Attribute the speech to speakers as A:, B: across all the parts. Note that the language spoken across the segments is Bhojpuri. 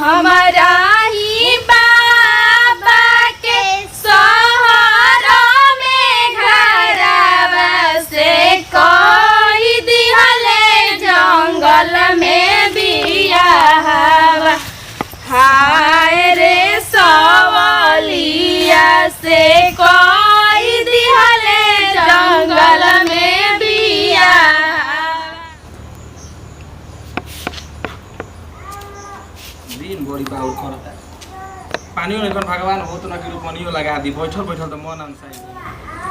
A: हमारा ही बाबा के शहर में घरवा से कोई दिहले जंगल में बियाहवा। हाय रे सवलिया से कोई दिहले जंगल में बियाहवा।
B: दिन बड़ी बाउल करता पानी नहीं पर भगवान हो तो ना कि पानी लगा दी बैठल बैठल तो मन अनसाई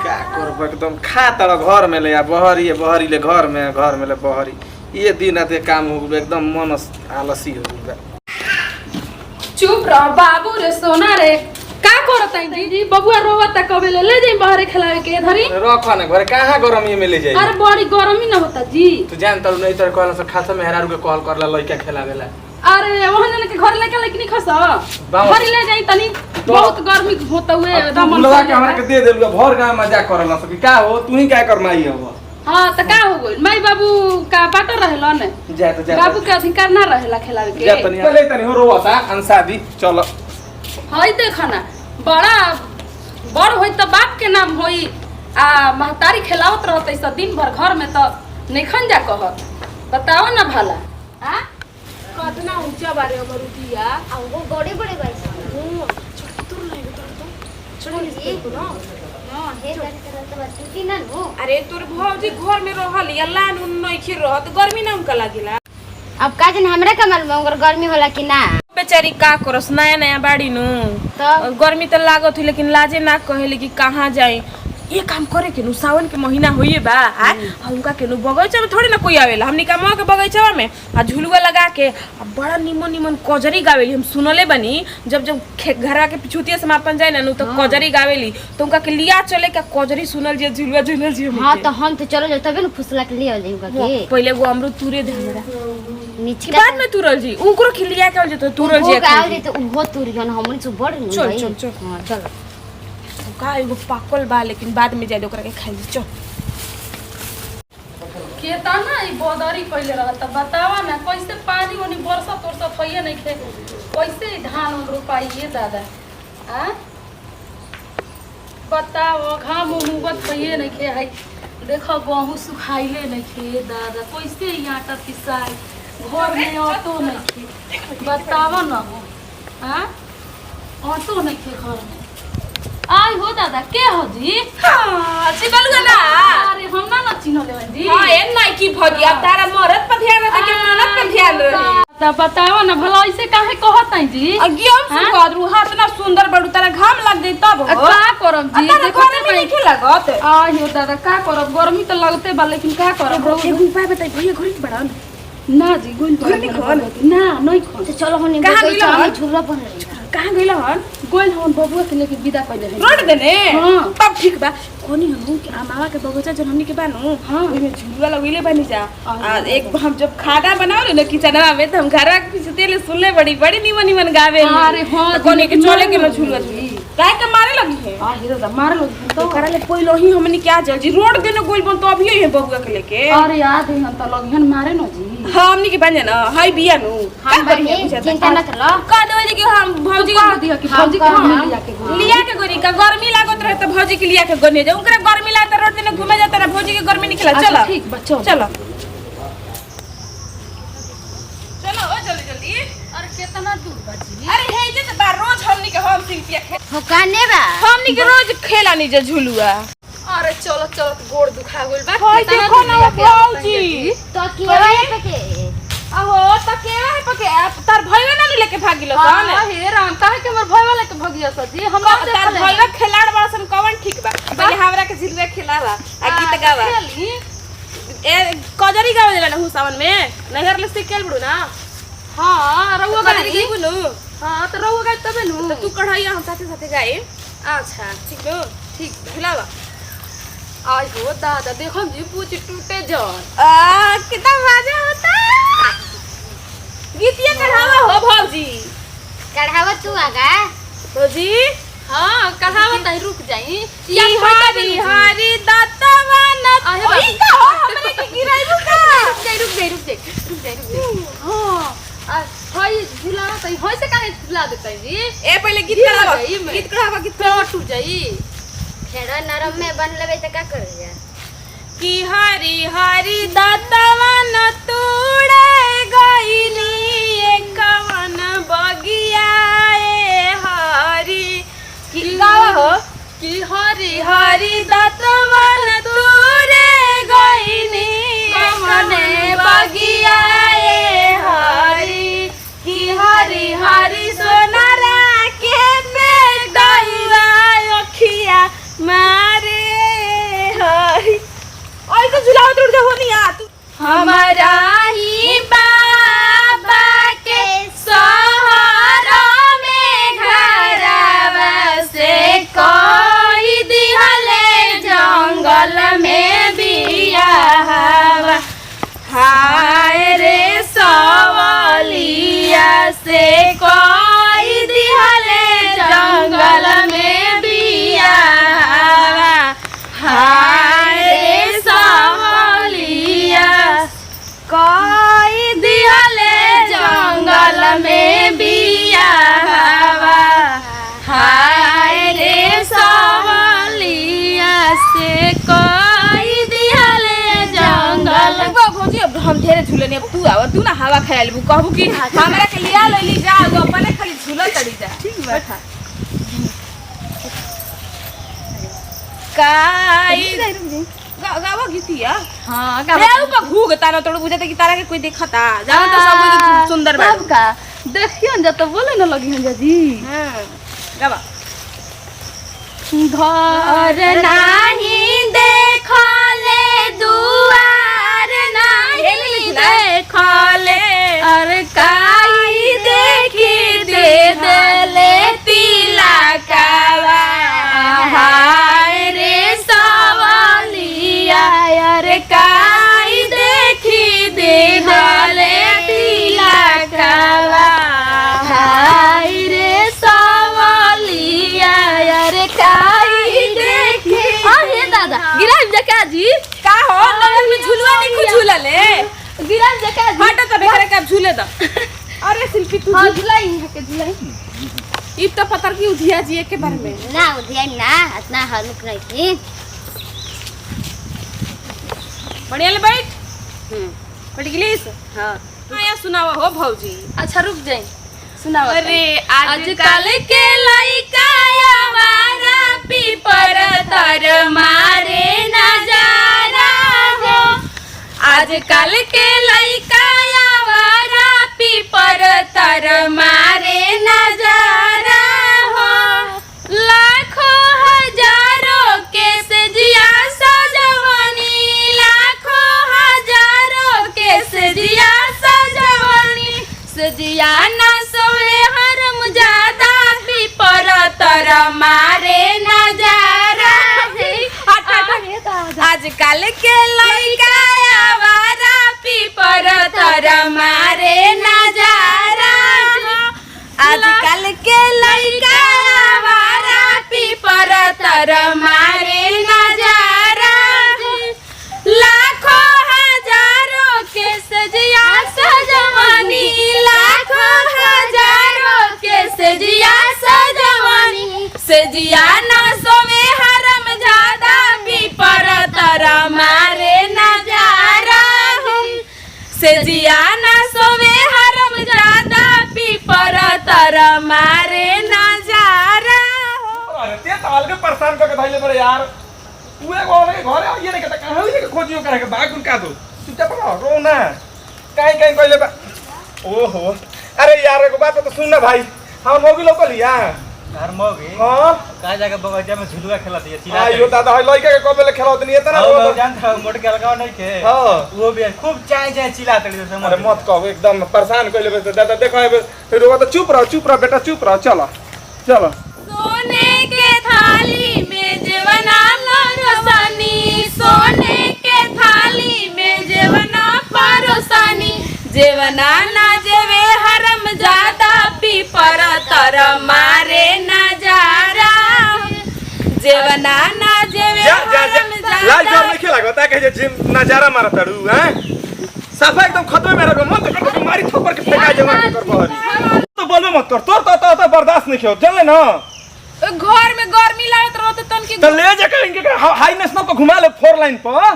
B: क्या करब एकदम खा तड़ घर में ले बहरी ले घर में ले बहरी ये दिन आते काम हो गए एकदम मन आलसी हो गया।
C: चुप रह बाबू रे सोना रे का करत आई जी बबुआ रोवता कबे ले जाई बाहर खिलावे के धरी
B: रखा ना घर कहां गरमी में ले जाई।
C: अरे बड़ी गरमी ना होता जी
B: तू जान त नहीं तर कहला से खासा में हेरारू के कॉल करला लइका खिलावेला।
C: अरे वहां जाने के घर लेके लेकिन खस घर ले जाई तनी बहुत गर्मी होता हुए
B: एकदम लगा के हमरा के दे देलु भर गांव मजाक करला सब का हो तू ही क्या करमाई हो।
C: हां त का हो गइल माई बाबू का बाटर रहेला ने
B: जा त जा
C: बाबू के अधिकार ना रहेला खिलावे के
B: जा तनी पहले तनी हो रोवता अंसादी चलो
C: हई देखना बड़ा बड़ होई त बाप के नाम होई आ महतारी खिलावत रहतै स दिन भर घर में त नैखन जा कहत बताओ ना भला हां कतना ऊंचा बारे मरुतिया
A: आ वो बड़े बड़े भाई
C: चतुर नहीं तो चढ़
A: ये
C: ना
A: हां हे करे तो बात ना नो।
D: अरे तोर भौजी घर में रहल अल्लाह नुन नइखे रहत गर्मी ना उनका लागिला।
A: अब का जन हमरा का मालूम उनकर गर्मी होला कि ना
D: बेचारी का करस नया नया बाड़ी नु
A: तो
D: गर्मी तो लागत हुई लेकिन लाजे ना कहेले कि कहाँ जाए ये काम करे के नु सावन के महीना होइए बा हमका के नु बगीचा में थोड़ी ना कोई आवेला हमनी का के बगीचा में आ झुलुआ लगा के आ बड़ा निमन निमन कजरी गावेली हम सुनले बनी जब जब घरा के पिछुतिया समापन जाए ना नु तो कजरी गावेली तो उनका के लिया चले का कजरी सुनल जे झुलुआ झुलल जे।
A: हां तो हम तो चलो जो तबे न फुसला के लिए जाई उनका के
D: पहले वो अमरूद तुरे दे हमरा
A: नीचे
D: बाद में तुरल जी उनको खिलिया के जे तो तुरल जी
A: का जे तो वो तुरी जन हमनी से बड़ न
D: चल चल चल
A: हां चलो
D: का एगो पाकल बा लेकिन बाद में जाए ओकरा के खाई चल
C: केतना ई बोदरी कइले रहत बतावा ना कैसे पानी ओनी बरसा तोरसा थइए नहीं खे कैसे धान रोपाइए दादा आ बताओ घाम मुगत थइए नहीं खे है देखो गहूं सुखाइले नहीं खे दादा कैसे ई आटा पिसाई घर में ऑटो नहीं खे बतावा ना हां ऑटो नहीं खे घर में आई हो दादा के हो जी
D: हां चिनल गना
C: अरे हम ना चिन्हले जी
D: हां ए नहीं की भगी अब तारा मरद पर ध्यान रखे के ननद पर ध्यान रहे
C: त बताओ ना भला ऐसे काहे कहत है जी
D: अगियम से कदरू हाथ ना सुंदर बड़ू तारा घाम लग गई तब हो
C: का करब जी
D: देखो नहीं लिखे लागत
C: आई हो दादा का करब गर्मी तो लगते बा लेकिन का करब
D: एगो उपाय बताई भैया घरी बड़ा
C: ना जी गुन तो ना नहीं खो
A: तो चलो हम
D: कहां गइल हन
A: झुरला पर रही
D: कहां गइल हन
C: गोल हम बबुआ के लेके विदा कर दे
D: रोड देने
C: हां
D: तब ठीक बा कोनी हम के मामा के बगीचा जन हमनी के बानो
C: हां
D: ओइ में झुलवा लगइले बनी जा आ एक हम जब खाना बनाओ ना किचनवा में त हम घरवा के पीछे तेले सुनले बड़ी बड़ी निमन निमन गावे
C: अरे हां
D: कोनी के चले के न झुलवा झुली काहे के मारे लगी है
C: आ हीरो दा मार लो
D: तो करले पहिलो ही हमनी क्या चल जी रोड देने गोल बन तो अभी है बबुआ के लेके
C: अरे याद है हम तो लगिहन मारे न जी
D: हां हमनी के बन ना हाय बिया नु
A: हम बढ़िया चिंता न करो
D: का देवे जी कि हम भौजी
C: कह दिया कि फौजी के हम लिया के
D: लिया के गोरी का गर्मी लागत रहे तो भौजी के लिया के गने जा उनकरा गर्मी लागत रोड देने घूमे जाता ना भौजी के गर्मी निकला चलो
C: ठीक बच्चों
D: चलो चलो ओ जल्दी जल्दी
C: अरे कितना दूर बची
D: अरे हे जे बा रोज हमनी के हम सिंपिया खेल
A: हो काने बा
D: हमनी के रोज खेला नी जे झुलुआ
C: अरे चलो चलो गोड़ दुखा गइल बा
D: हाय देखो ना भौजी
A: तो किया पे के
D: अहो त केवा है पके तार भईवा ना लेके भागिलो सन
C: हां हे राम काहे के हमर भईवा लेके भगिया सजी हम
D: तार भईवा खिलाड़ बड़सन कवन ठीक बा पहले हमरा के झिलवे खिलावा आ गीत गावा ए कजरी गावे देला ना हुसावन में नहर ले सिकेल बड़ू ना
C: हां रहुआ
D: कजरी
C: गाई
D: गई नु
C: हां तो रहुआ गाई तबे नु
D: तो तू कढ़ाइया हम साथे साथे गाए
C: अच्छा
D: ठीक नु ठीक खिलावा
C: आज हो दादा देखो जी पूछ टूटे जन
D: कितना मजा होता गीतिया कढ़ावा हो भौजी
A: कढ़ावा तू आगा
D: भौजी
C: हां कहावत है रुक जाई
D: या हरी हरी दातवा न ओई का हो हमरे के गिराइबू का
C: रुक जाई हां हई झूला तई हई से काहे झूला देतै जी
D: ए पहले गीत गावा गीत
C: टूट जाई
A: खेड़ा नरम में बन लेबे त का कर जा
D: कि हरी हरी दातवा न तोड़े गईली कवन बगिया ए हरी कि गावा हो
C: कि हरी
D: हरी दातवा न तोड़े गईली कवन बगिया ए हरी कि हरी हरी सोनारा के बेटवा अखिया मारे हरी ओए तो झुलाओ तोड़ दे होनी आ तू हमारा ही बाबा के सहारा में घरवा से कोई दिहले जंगल में बियाहवा हाय रे सवालिया से कोई दिहले जंगल में बियाहवा हाय रे सवालिया कोई दिहले जंगल में बियाहवा हाय रे सवालिया से कोई दिहले जंगल भौजी अब हम ढेरे झूलनी अब तू आवा तू ना हवा खाया लेबू कहबू कि हमरा के लिया लइली जा वो अपने खाली झूला तड़ी जा ठीक बैठा काई गावा गीतिया
C: हां
D: रे ऊपर घूग तारा तोड़ बुझाते कि तारा के कोई देखता जाओ तो सब कोई सुंदर बा
C: का देखियो न त बोले न लगी हन जी
D: हां गावा
C: घर
D: नाही देखले दुआर नाही देखले
C: अरे
D: काई देखी दे देले तिलकवा हाय रे सवालिया अरे काई देखी दे देले तिलकवा हाय रे सवालिया अरे काई देखी
C: अरे दादा गिराम जका जी
D: का हो लगन में झुलवा नहीं झूला ले
C: गिराम जका जी
D: हटा तो बेकरे का झूले दा अरे शिल्पी तू
C: हां झुलाई है झुलाई
D: ई तो पतर की उधिया जी के बारे में
A: ना उधिया ना इतना हनुक नहीं थी
D: बढ़िया ले बैठ बैठ गिलीस
A: हां
D: आया सुनावा हो भौजी
C: अच्छा रुक जाई सुनाओ
D: अरे आजकल के लइका आवारा पीपर तर मारे नजारा हो आजकल के लइका आवारा पीपर तर मारे नजारा हो लाखों हजारों के सजिया सजवनी लाखों हजारों के सजिया सजवनी सजिया ना सोए हरम ज्यादा पीपर तर मारे नजारा आजकल के लइका आवारा पीपर तर मारे नजारा आजकल के लइका आवारा पीपर तर मारे नजारा लाखों हजारों के सजिया सजवनी लाखों हजारों के सजिया सजवनी सजिया ना सोवे हरम ज्यादा पीपर तर मारे नजारा सजिया ना सोवे हरम ज्यादा पीपर तर मारे नजारा
B: अरे ते ताल के परेशान करके धइले बड़े यार तू एक और के घरे आइए नहीं कहता कहां होई के खोजियो करे के बाग उनका दो चुपचाप रहो रो ना काई काई कहले बा ओहो अरे यार एगो बात तो सुन ना भाई हम मोगी लोग लिया
E: घर मोगी
B: हां
E: का जगह बगीचा में झुलुआ खेलत है चिरा
B: आयो दादा है लइका के कबे खेलत नहीं इतना
E: वो जानता मोट के लगा नहीं के
B: हां
E: वो भी खूब चाय चाय चिल्लाते रहे समझ
B: अरे मत कहो एकदम परेशान कहले बे दादा देखो फिर वो तो चुप रहो बेटा चुप रहो चलो चलो
D: सोने के थाली में जेवना परोसनी सोने के थाली में जेवना परोसनी जेवना ना जेवे हरम ज्यादा पीपर तर मारे नजारा जेवना ना जेवे हरम
B: लाल
D: ज्यादा
B: जोर नहीं खेला गता कहे जे नजारा मारत अड़ू हैं सफा एकदम खत्म में रखो मत मारी थप्पड़ के फेंका जमा के कर बहरी तो बोलबे मत कर तो बर्दाश्त नहीं कियो जानले ना
D: घर में गर्मी लागत रहत तन की
B: तो ले जाकर इनके हाई नेशनल को घुमा ले 4 लाइन पर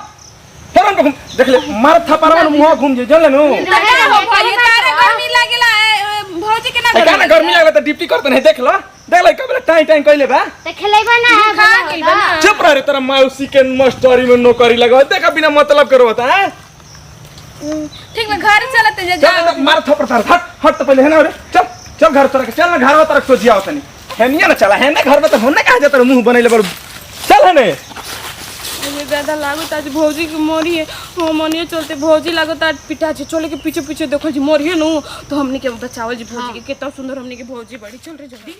B: तुरंत घूम देख ले मार थप्पड़ मुंह घूम जे जानले नु
D: तारे गर्मी लागेला भौजी के ना
B: गाना गर्मी लागला त ड्यूटी करत नहीं देख ल कबे टाइम कइले बा
A: त खेलैबा ना है
B: चुप रह रे तेरा मौसी के मास्टरी में नौकरी लगा देखा बिना मतलब करो होता है
D: ठीक में घर चलते जा
B: चल मार थप्पड़ तार हट तो पहले है ना रे चल घर तरह चल ना घर तरह सोचिया होता नहीं है नहीं ना चला है ना घर में तो होने कहा जाता मुंह बनैले पर चल है ने
D: ये दादा लागत आज भौजी की मोरी है हम मनिए चलते भौजी लागत आज पिटा छे चले के पीछे देखो जी मोरी है नु तो हमने के बचावल जी भौजी के कितना सुंदर हमने के भौजी बड़ी चल रे जल्दी